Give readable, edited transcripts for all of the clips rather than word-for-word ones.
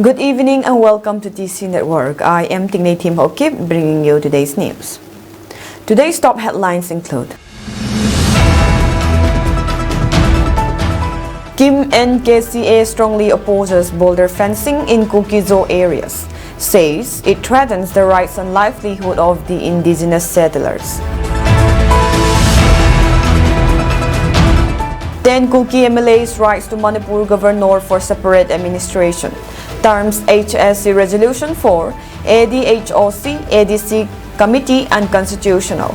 Good evening and welcome to TC Network. I am Tingay Tim Hokip bringing you today's news. Today's top headlines include Kim NKCA strongly opposes boulder fencing in Kukizo areas, says it threatens the rights and livelihood of the indigenous settlers. 10 Kuki MLAs writes to Manipur governor for separate administration. Terms HSC Resolution 4, ADHOC, ADC Committee Unconstitutional.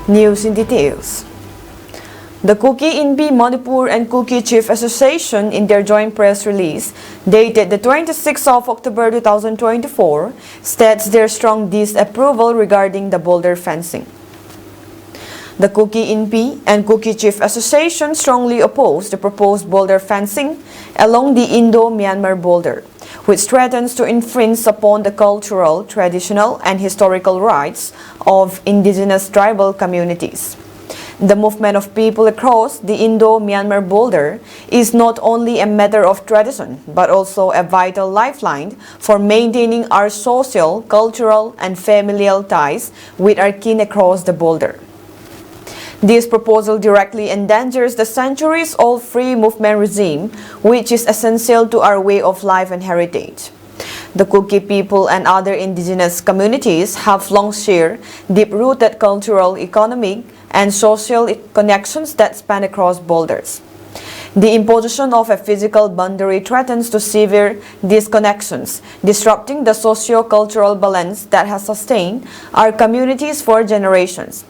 News in details. The Kuki Inbi Manipur and Kuki Chief Association in their joint press release dated the 26th of October 2024 states their strong disapproval regarding the boulder fencing. The Kuki Inpi and Kuki Chief Association strongly oppose the proposed boulder fencing along the Indo-Myanmar border, which threatens to infringe upon the cultural, traditional, and historical rights of indigenous tribal communities. The movement of people across the Indo-Myanmar border is not only a matter of tradition, but also a vital lifeline for maintaining our social, cultural, and familial ties with our kin across the border. This proposal directly endangers the centuries-old free movement regime, which is essential to our way of life and heritage. The Kuki people and other indigenous communities have long shared deep-rooted cultural, economic, and social connections that span across borders. The imposition of a physical boundary threatens to sever these connections, disrupting the socio-cultural balance that has sustained our communities for generations.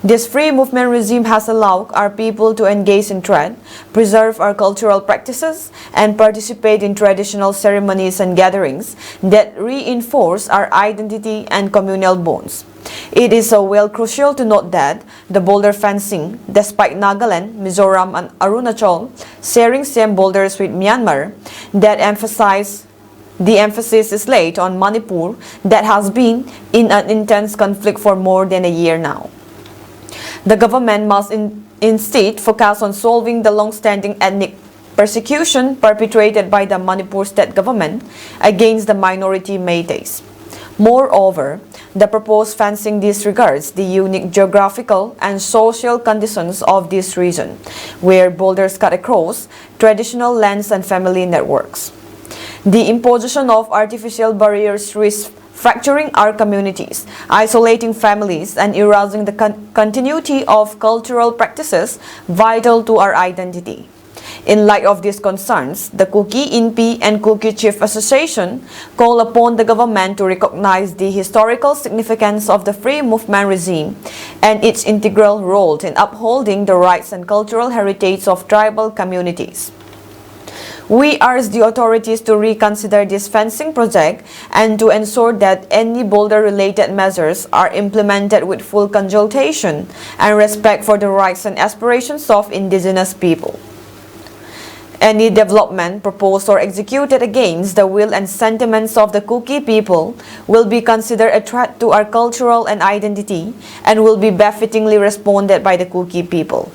This free movement regime has allowed our people to engage in trade, preserve our cultural practices, and participate in traditional ceremonies and gatherings that reinforce our identity and communal bonds. It is crucial to note that the boulder fencing, despite Nagaland, Mizoram, and Arunachal sharing same boulders with Myanmar, the emphasis is laid on Manipur that has been in an intense conflict for more than a year now. The government must instead focus on solving the long-standing ethnic persecution perpetrated by the Manipur state government against the minority Meiteis. Moreover, the proposed fencing disregards the unique geographical and social conditions of this region, where boulders cut across traditional lands and family networks. The imposition of artificial barriers risks fracturing our communities, isolating families, and erasing the continuity of cultural practices vital to our identity. In light of these concerns, the Kuki Inpi and Kuki Chief Association call upon the government to recognize the historical significance of the free movement regime and its integral role in upholding the rights and cultural heritage of tribal communities. We urge the authorities to reconsider this fencing project and to ensure that any boulder-related measures are implemented with full consultation and respect for the rights and aspirations of indigenous people. Any development proposed or executed against the will and sentiments of the Kuki people will be considered a threat to our cultural and identity and will be befittingly responded by the Kuki people.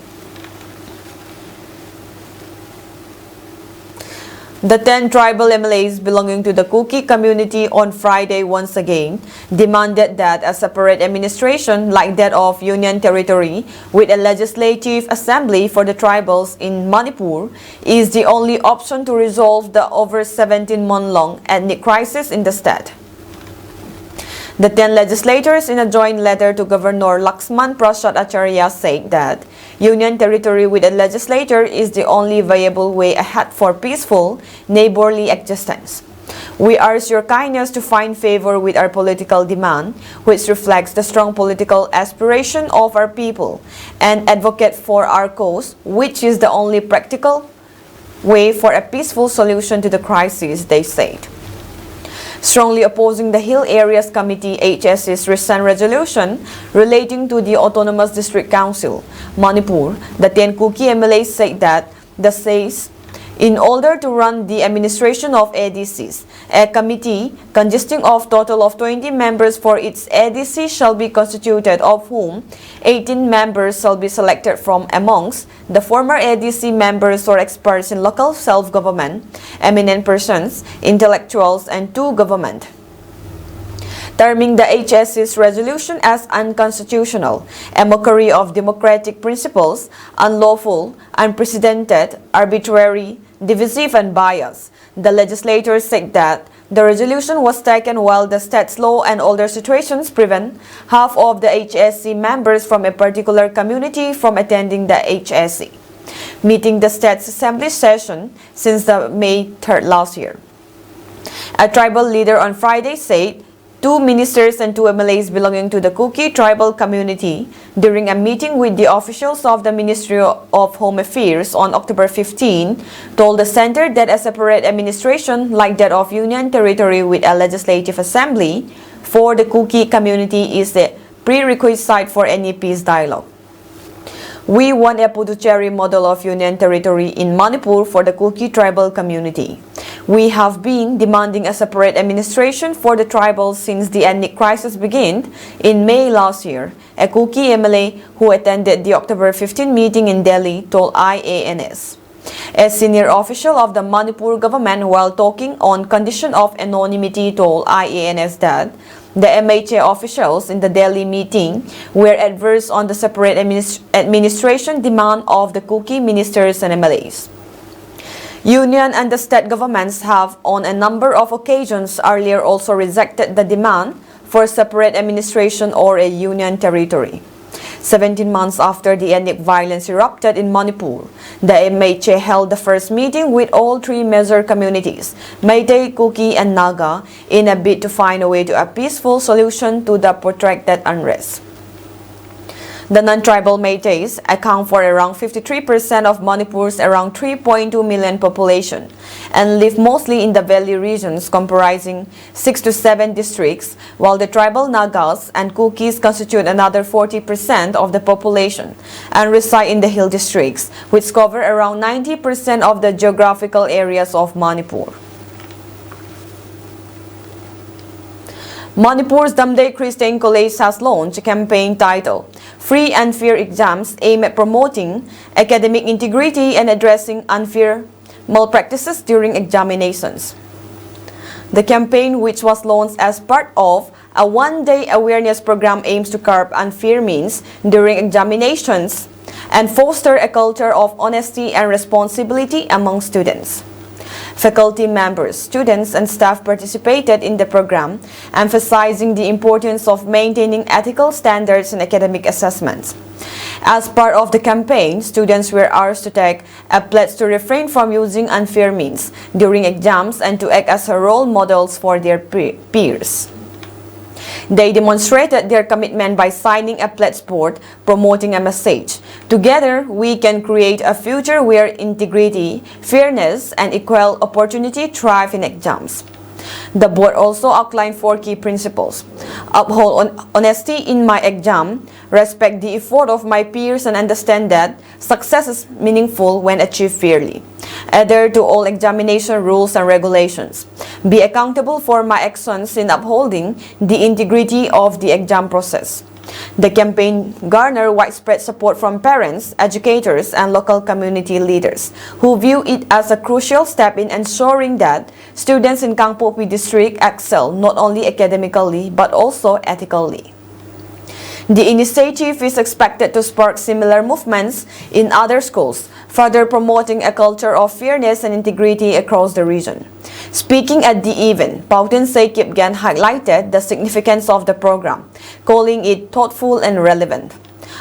The 10 tribal MLAs belonging to the Kuki community on Friday once again demanded that a separate administration like that of Union Territory with a legislative assembly for the tribals in Manipur is the only option to resolve the over 17-month-long ethnic crisis in the state. The 10 legislators in a joint letter to Governor Laxman Prasad Acharya said that Union Territory with a legislature is the only viable way ahead for peaceful, neighborly existence. We urge your kindness to find favor with our political demand, which reflects the strong political aspiration of our people, and advocate for our cause, which is the only practical way for a peaceful solution to the crisis, they said. Strongly opposing the Hill Areas Committee HS's recent resolution relating to the Autonomous District Council, Manipur, the 10 Kuki MLAs said that in order to run the administration of ADCs, A committee consisting of total of 20 members for its ADC shall be constituted, of whom 18 members shall be selected from amongst the former ADC members or experts in local self-government, eminent persons, intellectuals, and 2 government. Terming the HSC's resolution as unconstitutional, a mockery of democratic principles, unlawful, unprecedented, arbitrary, divisive, and biased. The legislators said that the resolution was taken while the state's law and older situations prevent half of the HSC members from a particular community from attending the HSC, meeting the state's assembly session since the May 3rd last year. A tribal leader on Friday said 2 ministers and 2 MLAs belonging to the Kuki tribal community during a meeting with the officials of the Ministry of Home Affairs on October 15 told the center that a separate administration like that of Union Territory with a legislative assembly for the Kuki community is the prerequisite for any peace dialogue. We want a Puducherry model of Union Territory in Manipur for the Kuki tribal community. We have been demanding a separate administration for the tribals since the ethnic crisis began in May last year, a Kuki MLA who attended the October 15 meeting in Delhi told IANS. A senior official of the Manipur government, while talking on condition of anonymity, told IANS that the MHA officials in the Delhi meeting were adverse on the separate administration demand of the Kuki ministers and MLAs. Union and the state governments have on a number of occasions earlier also rejected the demand for separate administration or a union territory. 17 months after the ethnic violence erupted in Manipur, the MHA held the first meeting with all 3 major communities, Meitei, Kuki, and Naga, in a bid to find a way to a peaceful solution to the protracted unrest. The non-tribal Meiteis account for around 53% of Manipur's around 3.2 million population and live mostly in the valley regions comprising 6 to 7 districts, while the tribal Nagas and Kukis constitute another 40% of the population and reside in the hill districts, which cover around 90% of the geographical areas of Manipur. Manipur's Damdai Christian College has launched a campaign titled Free and Fair Exams aimed at promoting academic integrity and addressing unfair malpractices during examinations. The campaign, which was launched as part of a one-day awareness program, aims to curb unfair means during examinations and foster a culture of honesty and responsibility among students. Faculty members, students, and staff participated in the program, emphasizing the importance of maintaining ethical standards in academic assessments. As part of the campaign, students were asked to take a pledge to refrain from using unfair means during exams and to act as role models for their peers. They demonstrated their commitment by signing a pledge board promoting a message. Together, we can create a future where integrity, fairness, and equal opportunity thrive in exams. The board also outlined 4 key principles: uphold honesty in my exam, respect the effort of my peers, and understand that success is meaningful when achieved fairly. Adhere to all examination rules and regulations. Be accountable for my actions in upholding the integrity of the exam process. The campaign garnered widespread support from parents, educators, and local community leaders, who view it as a crucial step in ensuring that students in Kangpopi district excel not only academically but also ethically. The initiative is expected to spark similar movements in other schools, further promoting a culture of fairness and integrity across the region. Speaking at the event, Pauten Kipgen highlighted the significance of the program, calling it thoughtful and relevant.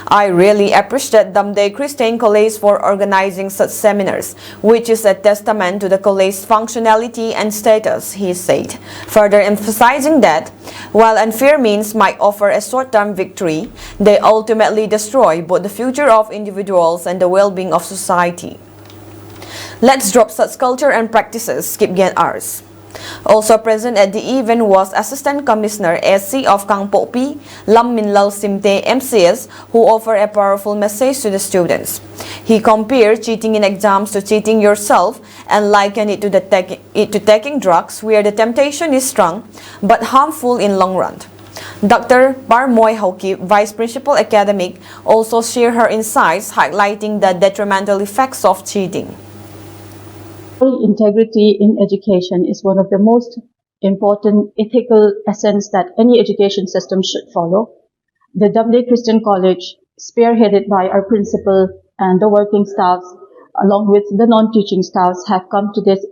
I really appreciate Damdai Christian College for organizing such seminars, which is a testament to the college's functionality and status, he said, further emphasizing that while unfair means might offer a short-term victory, they ultimately destroy both the future of individuals and the well-being of society. Let's drop such culture and practices, Kipgen urged. Also present at the event was Assistant Commissioner SC of Kangpopi, Lam Minlal Simte MCS, who offered a powerful message to the students. He compared cheating in exams to cheating yourself and likened it to taking drugs, where the temptation is strong but harmful in long run. Dr. Parmoy Hauki, Vice Principal Academic, also shared her insights, highlighting the detrimental effects of cheating. Integrity in education is one of the most important ethical essence that any education system should follow. The Damde Christian College, spearheaded by our principal and the working staffs, along with the non-teaching staffs, have come to this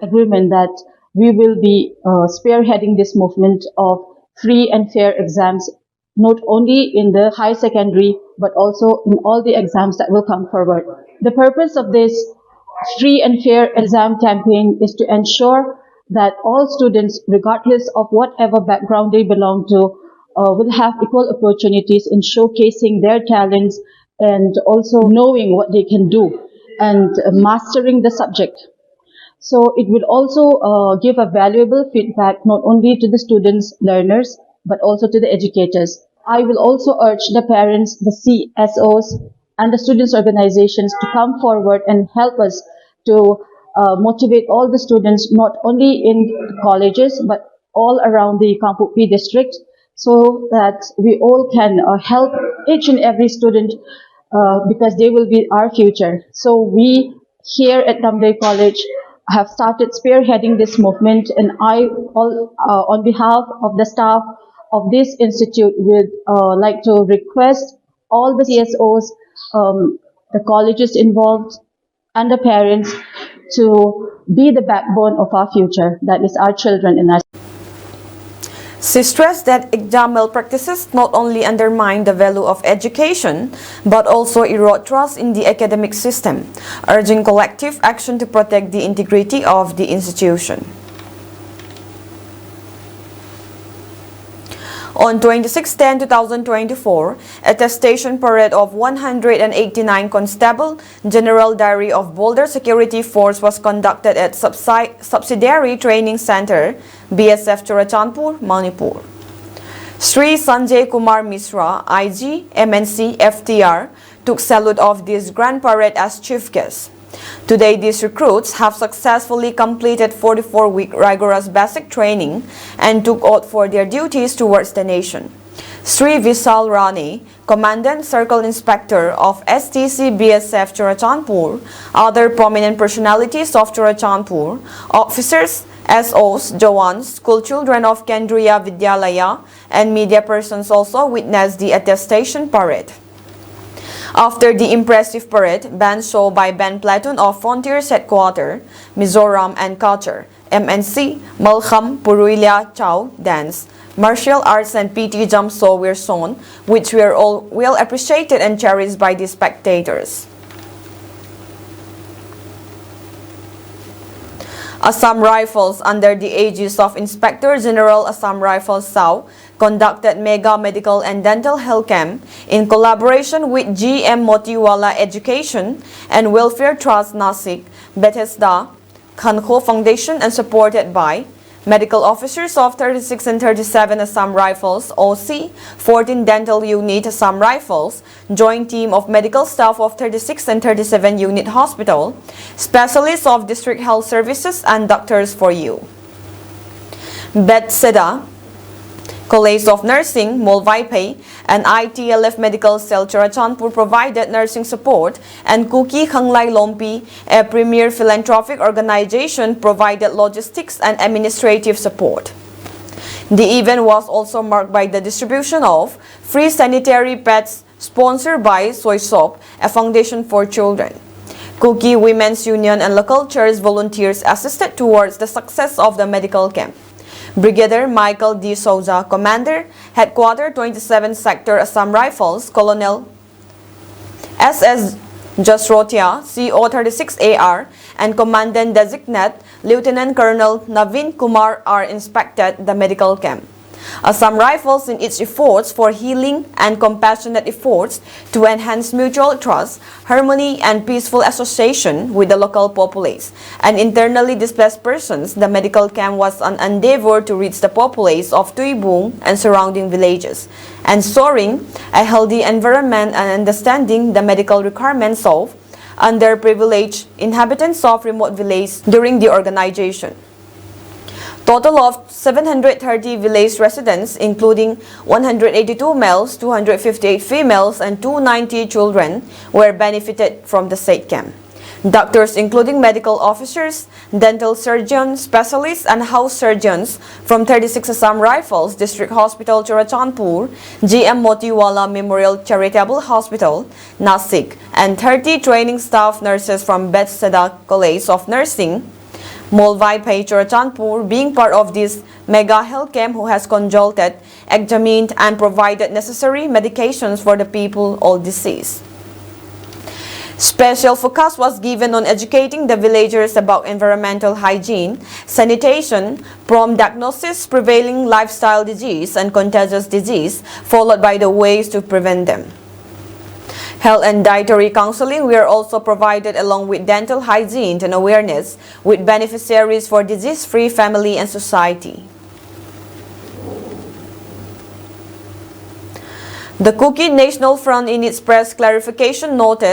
agreement that we will be spearheading this movement of free and fair exams, not only in the high secondary, but also in all the exams that will come forward. The purpose of this free and fair exam campaign is to ensure that all students, regardless of whatever background they belong to, will have equal opportunities in showcasing their talents and also knowing what they can do and mastering the subject. So it will also give a valuable feedback not only to the students, learners, but also to the educators. I will also urge the parents, the CSOs, and the students' organizations to come forward and help us to motivate all the students, not only in colleges, but all around the Kangpopi district, so that we all can help each and every student because they will be our future. So we here at Damde College have started spearheading this movement, and I, on behalf of the staff of this institute, would like to request all the CSOs, the colleges involved, and the parents to be the backbone of our future, that is our children and our. She stressed that exam malpractices not only undermine the value of education, but also erode trust in the academic system, urging collective action to protect the integrity of the institution. On 26/10/2024, attestation parade of 189 Constable General Diary of Boulder Security Force was conducted at Subsidiary Training Center, BSF Churachandpur, Manipur. Sri Sanjay Kumar Misra, IG, MNC, FTR, took salute of this grand parade as chief guest. Today, these recruits have successfully completed 44-week rigorous basic training and took oath for their duties towards the nation. Sri Vishal Rani, Commandant Circle Inspector of STC BSF Churachandpur, other prominent personalities of Churachandpur, officers, SOs, Jawans, school children of Kendriya Vidyalaya, and media persons also witnessed the attestation parade. After the impressive parade, band show by Band Platoon of Frontiers Headquarters, Mizoram and Culture, MNC, Malkham, Purulia, Chow, Dance, Martial Arts and PT Jump show were shown, which were all well appreciated and cherished by the spectators. Assam Rifles, under the aegis of Inspector General Assam Rifles Sao, conducted mega medical and dental health camp in collaboration with GM Motiwala Education and Welfare Trust Nasik, Bethesda, Khanko Foundation, and supported by medical officers of 36 and 37 Assam Rifles, OC, 14 Dental Unit Assam Rifles, Joint Team of Medical Staff of 36 and 37 Unit Hospital, Specialists of District Health Services, and Doctors for You. Bethesda, College of Nursing, Molvaipe, and ITLF Medical Cell Churachandpur provided nursing support, and Kuki Khanglai Lompi, a premier philanthropic organization, provided logistics and administrative support. The event was also marked by the distribution of free sanitary pads sponsored by Soy Soap, a foundation for children. Kuki Women's Union and local church volunteers assisted towards the success of the medical camp. Brigadier Michael D. Souza, Commander, Headquarters 27 Sector Assam Rifles, Colonel SS Jasrotia, CO 36AR, and Commandant Designate Lieutenant Colonel Naveen Kumar are inspected the medical camp. Assam Rifles in its efforts for healing and compassionate efforts to enhance mutual trust, harmony and peaceful association with the local populace and internally displaced persons, the medical camp was an endeavor to reach the populace of Tuibung and surrounding villages, ensuring a healthy environment and understanding the medical requirements of underprivileged inhabitants of remote villages during the organization. Total of 730 village residents, including 182 males, 258 females, and 290 children, were benefited from the state camp. Doctors, including medical officers, dental surgeons, specialists, and house surgeons from 36 Assam Rifles District Hospital, Churachandpur, GM Motiwala Memorial Charitable Hospital, Nasik, and 30 training staff nurses from Bethesda College of Nursing, Molvai Pai Churachandpur, being part of this mega health camp who has consulted, examined, and provided necessary medications for the people all deceased. Special focus was given on educating the villagers about environmental hygiene, sanitation, prompt diagnosis, prevailing lifestyle disease and contagious disease, followed by the ways to prevent them. Health and dietary counseling were also provided along with dental hygiene and awareness with beneficiaries for disease-free family and society. The Kuki National Front in its press clarification note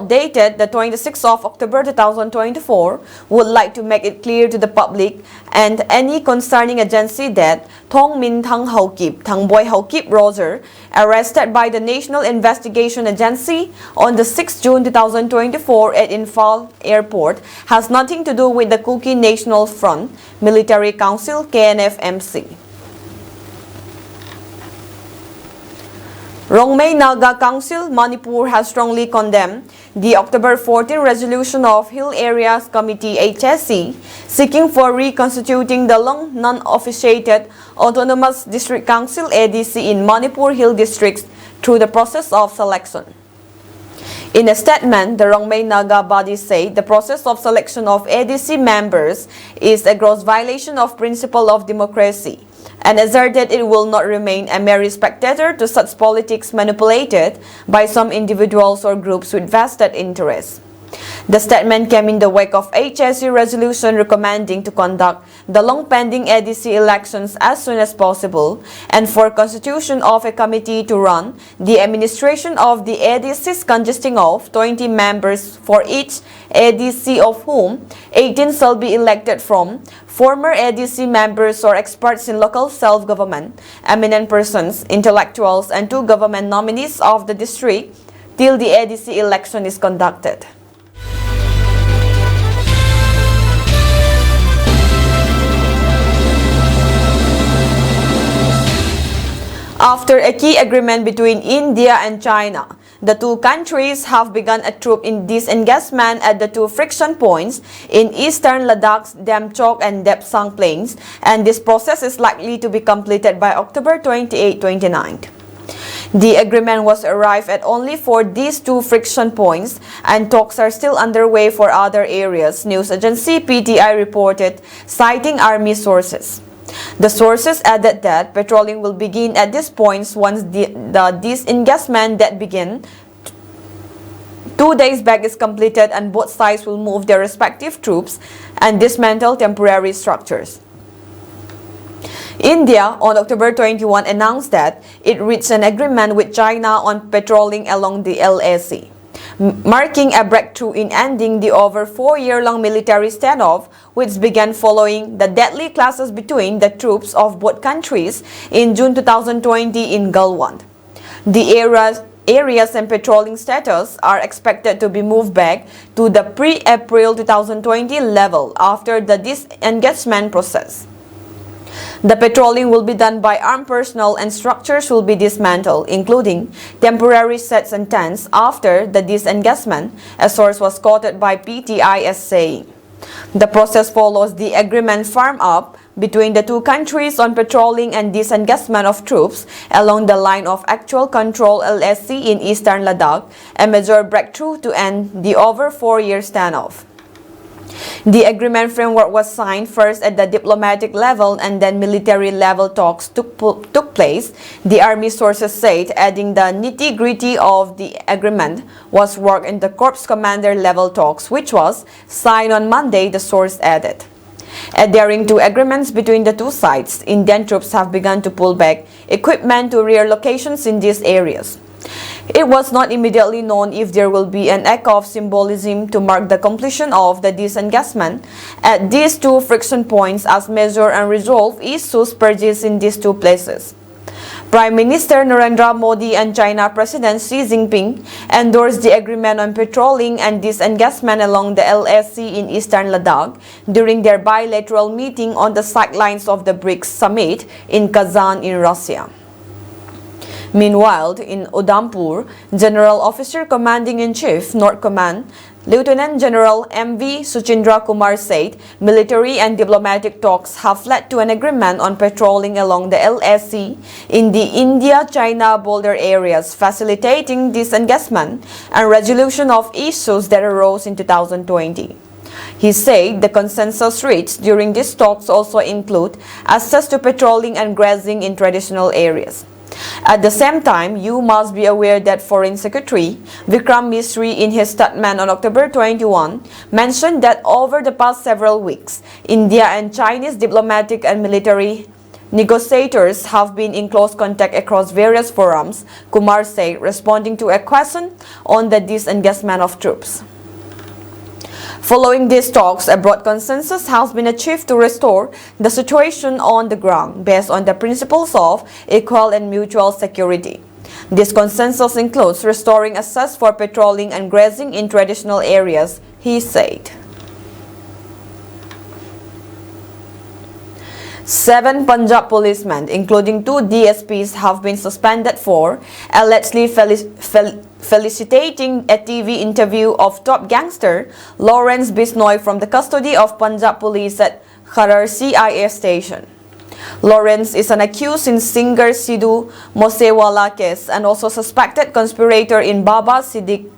dated the 26th of October 2024 would like to make it clear to the public and any concerning agency that Thong Min Thang Haukip, Thang Boy Haukip Roger, arrested by the National Investigation Agency on the 6th June 2024 at Infal Airport, has nothing to do with the Kuki National Front Military Council KNF-MC. Rongmei Naga Council, Manipur has strongly condemned the October 14 resolution of Hill Areas Committee HSC seeking for reconstituting the long non-officiated Autonomous District Council ADC in Manipur Hill districts through the process of selection. In a statement, the Rongmei Naga body said the process of selection of ADC members is a gross violation of principle of democracy, and asserted it will not remain a mere spectator to such politics manipulated by some individuals or groups with vested interests. The statement came in the wake of HSC resolution recommending to conduct the long-pending ADC elections as soon as possible and for constitution of a committee to run the administration of the ADCs consisting of 20 members for each ADC, of whom 18 shall be elected from former ADC members or experts in local self-government, eminent persons, intellectuals, and 2 government nominees of the district till the ADC election is conducted. After a key agreement between India and China, the 2 countries have begun a troop in disengagement at the 2 friction points in eastern Ladakh's Demchok and Depsang plains, and this process is likely to be completed by October 28-29. The agreement was arrived at only for these 2 friction points, and talks are still underway for other areas, news agency PTI reported, citing army sources. The sources added that patrolling will begin at these points once the disengagement that began 2 days back is completed, and both sides will move their respective troops and dismantle temporary structures. India on October 21 announced that it reached an agreement with China on patrolling along the LAC, marking a breakthrough in ending the over 4-year-long military standoff which began following the deadly clashes between the troops of both countries in June 2020 in Galwan. The areas and patrolling status are expected to be moved back to the pre-April 2020 level after the disengagement process. The patrolling will be done by armed personnel and structures will be dismantled, including temporary sets and tents after the disengagement, a source was quoted by PTI as saying. The process follows the agreement firm up between the 2 countries on patrolling and disengagement of troops along the line of actual control LSC in eastern Ladakh, a major breakthrough to end the over 4-year standoff. The agreement framework was signed first at the diplomatic level and then military level talks took place, the army sources said, adding the nitty-gritty of the agreement was worked in the corps commander level talks, which was signed on Monday, the source added. Adhering to agreements between the two sides, Indian troops have begun to pull back equipment to rear locations in these areas. It was not immediately known if there will be an act of symbolism to mark the completion of the disengagement at these two friction points as measure and resolve issues persist in these two places. Prime Minister Narendra Modi and China President Xi Jinping endorsed the agreement on patrolling and disengagement along the LAC in eastern Ladakh during their bilateral meeting on the sidelines of the BRICS summit in Kazan in Russia. Meanwhile, in Udhampur, General Officer Commanding-in-Chief, North Command, Lieutenant General M.V. Suchindra Kumar said military and diplomatic talks have led to an agreement on patrolling along the LAC in the India-China border areas, facilitating disengagement and resolution of issues that arose in 2020. He said the consensus reached during these talks also include access to patrolling and grazing in traditional areas. At the same time, you must be aware that Foreign Secretary Vikram Misri in his statement on October 21 mentioned that over the past several weeks, India and Chinese diplomatic and military negotiators have been in close contact across various forums, Kumar said, responding to a question on the disengagement of troops. Following these talks, a broad consensus has been achieved to restore the situation on the ground based on the principles of equal and mutual security. This consensus includes restoring access for patrolling and grazing in traditional areas, he said. 7 Punjab policemen, including 2 DSPs, have been suspended for allegedly felicitating a TV interview of top gangster Lawrence Bisnoy from the custody of Punjab police at Kharar CIA station. Lawrence is an accused in singer Sidhu Moosewala case and also suspected conspirator in Baba Siddique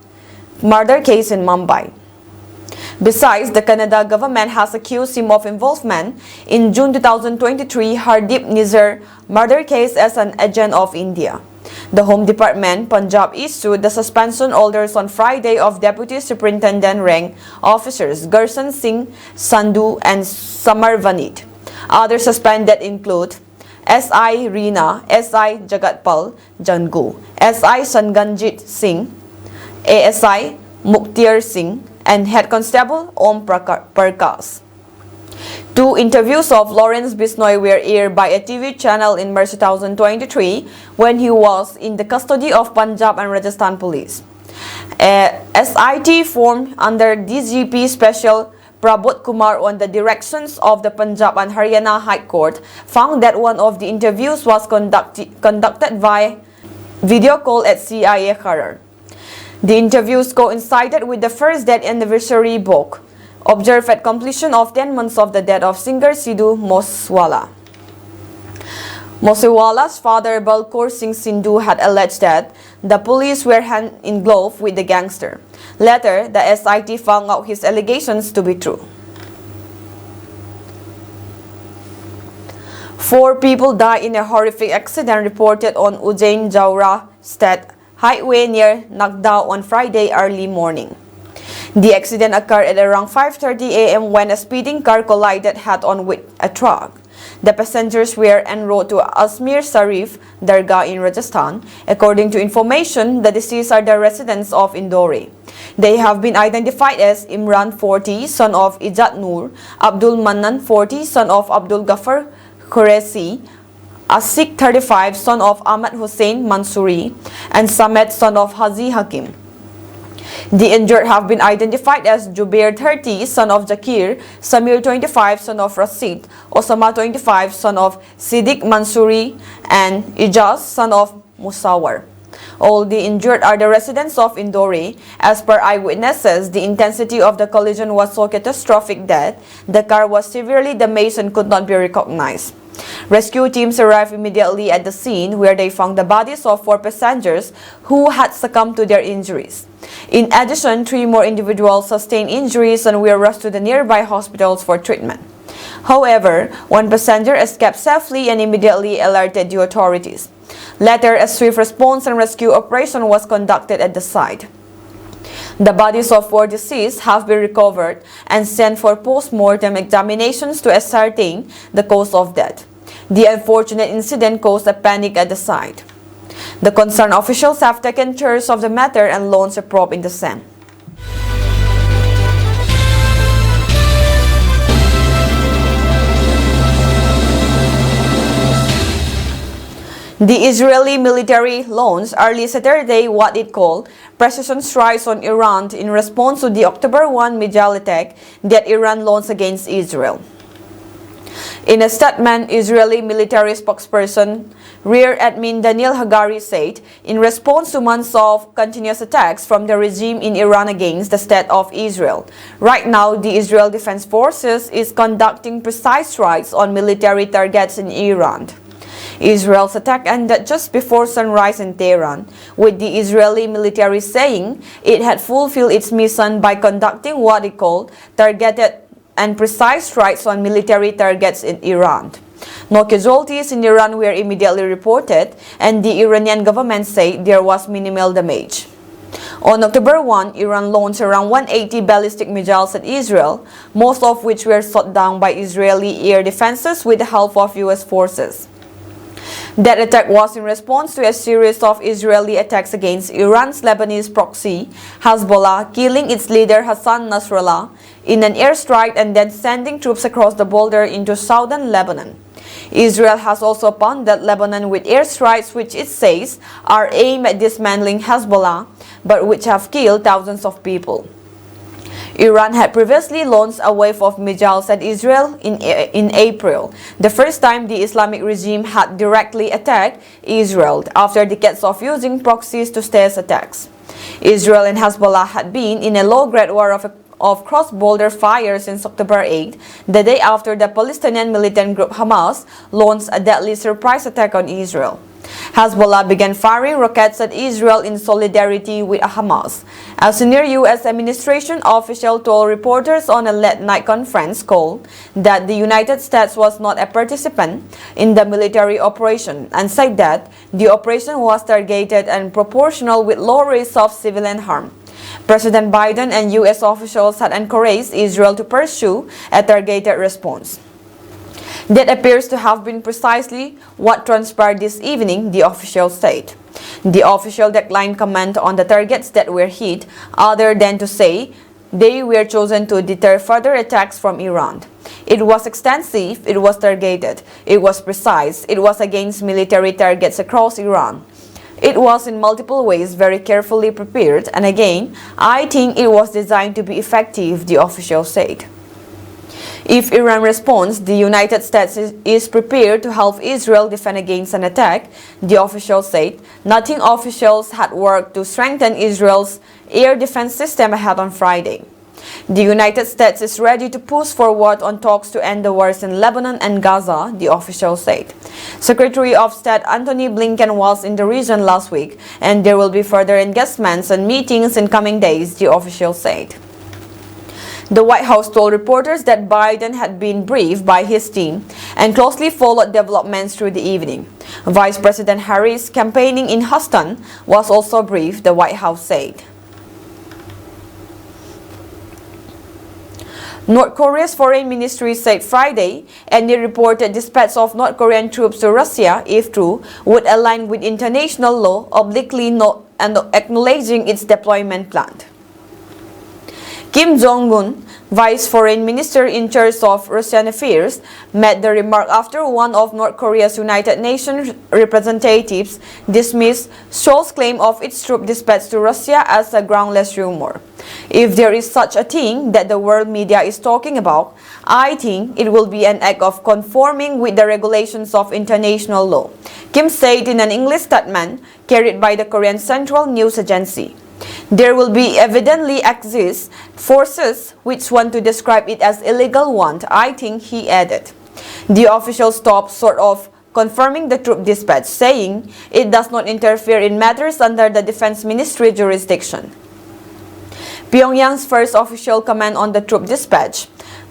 murder case in Mumbai. Besides, the Canada government has accused him of involvement in June 2023 Hardeep Nizar murder case as an agent of India. The Home Department, Punjab, issued the suspension orders on Friday of Deputy Superintendent rank officers Gershan Singh Sandhu and Samar Vanit. Others suspended include S.I. Reena, S.I. Jagatpal Jangu, S.I. Sanganjit Singh, A.S.I. Muktir Singh, and Head Constable Om Prakash. 2 interviews of Lawrence Bisnoy were aired by a TV channel in March 2023 when he was in the custody of Punjab and Rajasthan police. A SIT formed under DGP Special Prabodh Kumar on the directions of the Punjab and Haryana High Court found that one of the interviews was conducted via video call at CIA Kharar. The interviews coincided with the first death anniversary book, observed at completion of 10 months of the death of singer Sidhu Moosewala. Moosewala's father Balkaur Singh Sindhu had alleged that the police were hand in glove with the gangster. Later, the SIT found out his allegations to be true. 4 people died in a horrific accident reported on Ujjain-Jaora State Highway near Nagda on Friday early morning. The accident occurred at around 5:30 a.m. when a speeding car collided head-on with a truck. The passengers were en route to Asmir Sharif Dargah in Rajasthan. According to information, the deceased are the residents of Indore. They have been identified as Imran 40, son of Ijat Noor, Abdul Mannan 40, son of Abdul Ghaffar Qureshi, Asik 35, son of Ahmad Hussain Mansoori, and Samet, son of Haji Hakim. The injured have been identified as Jubair 30, son of Jakir, Samir 25, son of Rasid, Osama 25, son of Siddiq Mansoori, and Ijaz, son of Musawar. All the injured are the residents of Indore. As per eyewitnesses, the intensity of the collision was so catastrophic that the car was severely damaged and could not be recognized. Rescue teams arrived immediately at the scene where they found the bodies of 4 passengers who had succumbed to their injuries. In addition, 3 more individuals sustained injuries and were rushed to the nearby hospitals for treatment. However, one passenger escaped safely and immediately alerted the authorities. Later, a swift response and rescue operation was conducted at the site. The bodies of 4 deceased have been recovered and sent for post-mortem examinations to ascertain the cause of death. The unfortunate incident caused a panic at the site. The concerned officials have taken charge of the matter and launched a probe in the same. The Israeli military launched early Saturday what it called precision strikes on Iran in response to the October 1 missile attack that Iran launched against Israel. In a statement, Israeli military spokesperson Rear Admin Daniel Hagari said, in response to months of continuous attacks from the regime in Iran against the state of Israel, right now the Israel Defense Forces is conducting precise strikes on military targets in Iran. Israel's attack ended just before sunrise in Tehran, with the Israeli military saying it had fulfilled its mission by conducting what it called targeted and precise strikes on military targets in Iran. No casualties in Iran were immediately reported, and the Iranian government said there was minimal damage. On October 1, Iran launched around 180 ballistic missiles at Israel, most of which were shot down by Israeli air defenses with the help of U.S. forces. That attack was in response to a series of Israeli attacks against Iran's Lebanese proxy, Hezbollah, killing its leader Hassan Nasrallah in an airstrike and then sending troops across the border into southern Lebanon. Israel has also pounded Lebanon with airstrikes which it says are aimed at dismantling Hezbollah, but which have killed thousands of people. Iran had previously launched a wave of missiles at Israel in April, the first time the Islamic regime had directly attacked Israel after decades of using proxies to stage attacks. Israel and Hezbollah had been in a low-grade war of cross-border fire since October 8, the day after the Palestinian militant group Hamas launched a deadly surprise attack on Israel. Hezbollah began firing rockets at Israel in solidarity with Hamas. A senior U.S. administration official told reporters on a late-night conference call that the United States was not a participant in the military operation and said that the operation was targeted and proportional with low risk of civilian harm. President Biden and U.S. officials had encouraged Israel to pursue a targeted response. That appears to have been precisely what transpired this evening, the official said. The official declined comment on the targets that were hit, other than to say they were chosen to deter further attacks from Iran. It was extensive, it was targeted, it was precise, it was against military targets across Iran. It was in multiple ways very carefully prepared, and again, I think it was designed to be effective, the official said. If Iran responds, the United States is prepared to help Israel defend against an attack, the official said. Nothing officials had worked to strengthen Israel's air defense system ahead on Friday. The United States is ready to push forward on talks to end the wars in Lebanon and Gaza, the official said. Secretary of State Antony Blinken was in the region last week, and there will be further engagements and meetings in coming days, the official said. The White House told reporters that Biden had been briefed by his team and closely followed developments through the evening. Vice President Harris, campaigning in Houston, was also briefed, the White House said. North Korea's foreign ministry said Friday any reported dispatch of North Korean troops to Russia, if true, would align with international law, obliquely and acknowledging its deployment plan. Kim Jong-un, Vice Foreign Minister in charge of Russian affairs, made the remark after one of North Korea's United Nations representatives dismissed Seoul's claim of its troop dispatch to Russia as a groundless rumor. If there is such a thing that the world media is talking about, I think it will be an act of conforming with the regulations of international law, Kim said in an English statement carried by the Korean Central News Agency. There will be evidently exist forces which want to describe it as illegal one, I think, he added. The official stopped short of confirming the troop dispatch, saying it does not interfere in matters under the Defense Ministry jurisdiction. Pyongyang's first official comment on the troop dispatch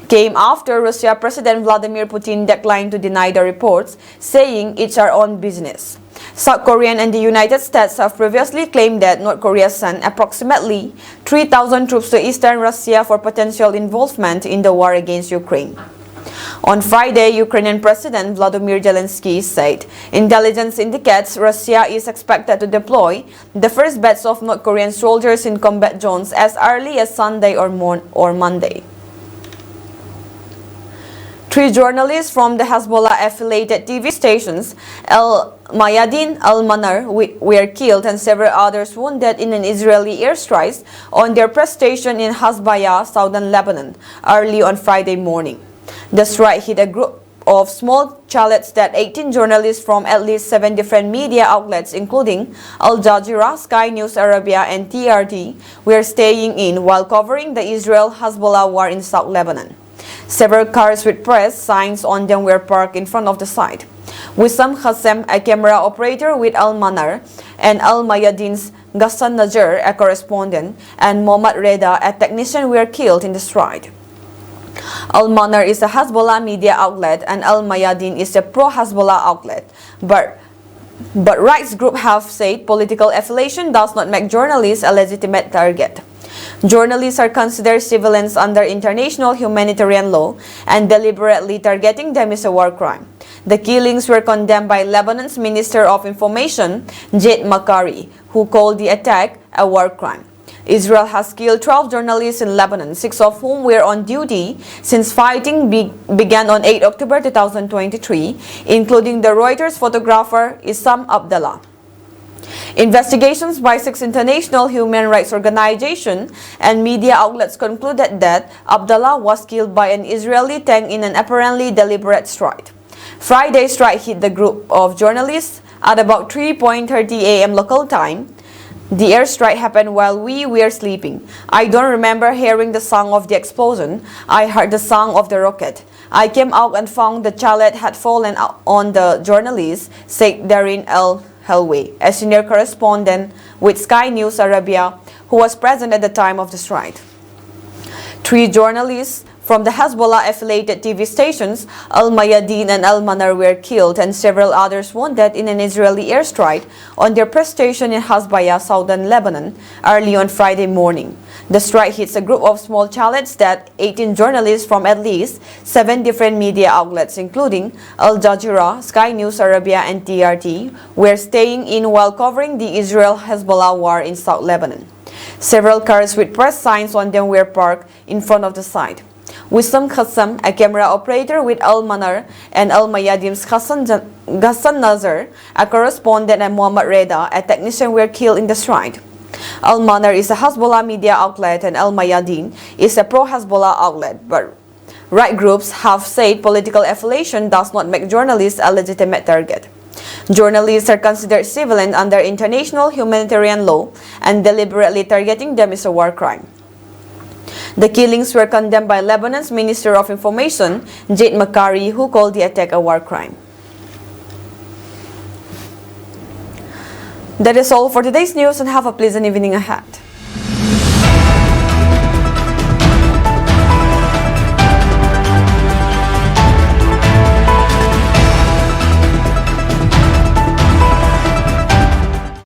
came after Russia President Vladimir Putin declined to deny the reports, saying it's our own business. South Korea and the United States have previously claimed that North Korea sent approximately 3,000 troops to eastern Russia for potential involvement in the war against Ukraine. On Friday, Ukrainian President Volodymyr Zelensky said intelligence indicates Russia is expected to deploy the first batch of North Korean soldiers in combat zones as early as Sunday or Monday. 3 journalists from the Hezbollah-affiliated TV stations Al Mayadin, Al Manar were killed and several others wounded in an Israeli airstrike on their press station in Hasbaya, southern Lebanon, early on Friday morning. The strike hit a group of small chalets that 18 journalists from at least 7 different media outlets, including Al Jazeera, Sky News Arabia, and TRT, were staying in while covering the Israel-Hezbollah war in South Lebanon. Several cars with press signs on them were parked in front of the site. Wissam Qassem, a camera operator with Al Manar, and Al Mayadin's Ghassan Nazar, a correspondent, and Mohammad Reda, a technician, were killed in the strike. Al Manar is a Hezbollah media outlet and Al Mayadin is a pro-Hezbollah outlet, but rights groups have said political affiliation does not make journalists a legitimate target. Journalists are considered civilians under international humanitarian law, and deliberately targeting them is a war crime. The killings were condemned by Lebanon's Minister of Information, Jade Makari, who called the attack a war crime. Israel has killed 12 journalists in Lebanon, 6 of whom were on duty since fighting began on 8 October 2023, including the Reuters photographer Issam Abdallah. Investigations by 6 international human rights organizations and media outlets concluded that Abdallah was killed by an Israeli tank in an apparently deliberate strike. Friday's strike hit the group of journalists at about 3:30 a.m. local time. The airstrike happened while we were sleeping. I don't remember hearing the sound of the explosion. I heard the sound of the rocket. I came out and found the chalet had fallen on the journalists, said Darin El Helway, a senior correspondent with Sky News Arabia, who was present at the time of the strike. 3 journalists from the Hezbollah-affiliated TV stations, Al Mayadin and Al Manar, were killed and several others wounded in an Israeli airstrike on their press station in Hasbaya, southern Lebanon, early on Friday morning. The strike hits a group of small chalets that 18 journalists from at least 7 different media outlets, including Al Jazeera, Sky News Arabia, and TRT, were staying in while covering the Israel-Hezbollah war in South Lebanon. Several cars with press signs on them were parked in front of the site. Wissam Qassem, a camera operator with Al Manar, and Al Mayadin's Ghassan Nazar, a correspondent, and Mohammad Reda, a technician, were killed in the strike. Al Manar is a Hezbollah media outlet and Al Mayadin is a pro-Hezbollah outlet, but right groups have said political affiliation does not make journalists a legitimate target. Journalists are considered civilian under international humanitarian law, and deliberately targeting them is a war crime. The killings were condemned by Lebanon's Minister of Information, Jade Makari, who called the attack a war crime. That is all for today's news, and have a pleasant evening ahead.